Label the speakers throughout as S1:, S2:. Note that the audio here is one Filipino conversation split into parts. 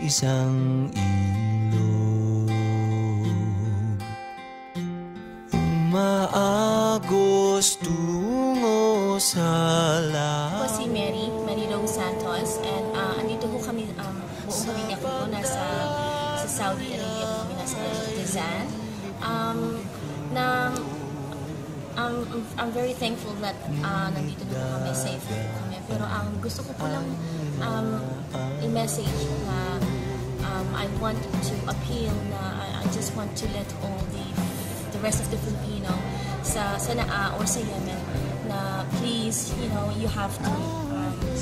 S1: isang ilog. Umaagos tungo sa
S2: Ako si Mary Rose Santos, and andito po kami, buong pamilya ko po nasa Saudi Arabia po kami, nasa Jazan. I'm very thankful that nandito na po kami, safe na po kami. Pero gusto ko po lang i-message na I want to appeal na I just want to let all the rest of the Filipino sa Sanaa or sa Yemen na please, you have to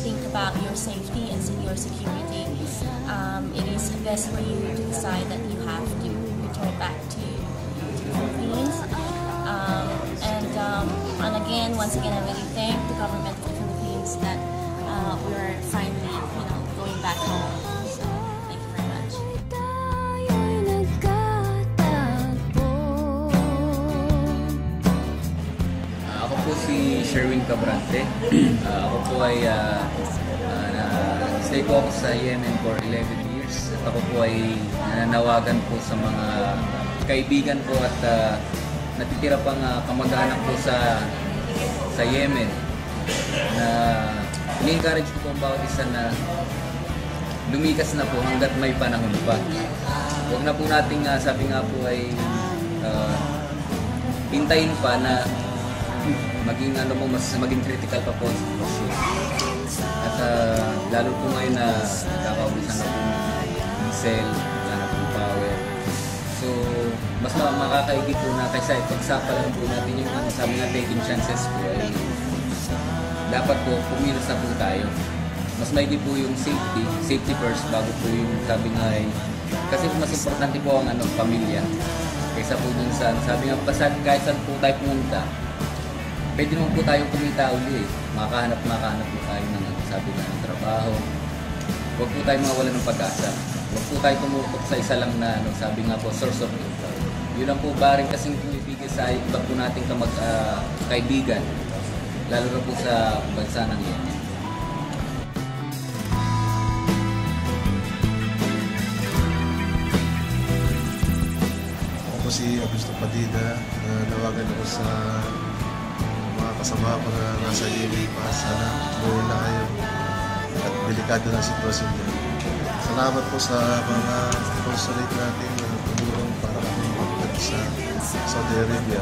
S2: think about your safety and your security. It is best for you to decide that you have to return back to the Philippines. And again, once again, I really thank the government of the Philippines that we're finally, going back home. So, thank you very much.
S3: Ako po si Sherwin Cabrante. Ako po ay stay po ako sa Yemen for 11 years. At ako po ay nananawagan po sa mga kaibigan po at natitira pang kamag-anak po sa Yemen na ini-encourage ko po ang bawat isa na lumikas na po hanggat may panahon pa. Huwag na po nating sabi nga po ay hintayin pa na maging critical pa po ang sitwasyon. At lalo po ngayon na nakakaubusan na po ng diesel, wala na pong power. So, mas makakaigit po na kaysa pagsapalaran po natin yung sabi nga taking chances po ay dapat po pumilos na po tayo. Mas maigi po yung safety first bago po yung sabi nga ay kasi mas importante po ang pamilya kaysa po dun sa sabi nga kahit saan po tayo pumunta pwede naman po tayong kumita uli makahanap po tayo ng sabi nga ng trabaho. Huwag po tayo mawala ng pag-asa. Huwag po tayo tumutok sa isa lang na sabi nga po source of income. Yun lang po ba rin kasing pumipigil sa iba po nating kaibigan lalo na po sa bansa ng Yemen.
S4: Ako si Augusto Padilla, nawagan ako sa mga kasama ko na nasa Yemen pa. Sana buhay na kayo at delikado ng sitwasyon niya. Salamat po sa mga consulate natin na tumulong para kami mabalik sa Saudi Arabia.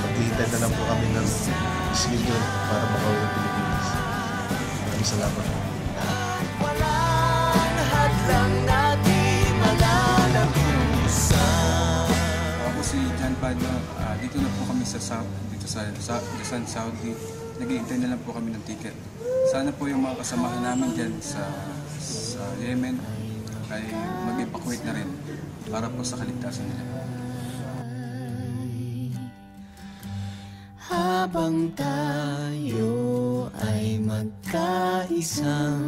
S4: Maghihintay na lang po kami ng schedule para makauwi ng Pilipinas. Maraming salamat po.
S5: Ako si John Padma. Dito na po kami sa Jazan, Saudi. Naghihintay na lang po kami ng ticket. Sana po yung mga kasamahan namin dyan sa Yemen ay mag-evacuate na rin para po sa kaligtasan nila.
S1: Habang tayo ay magkaisang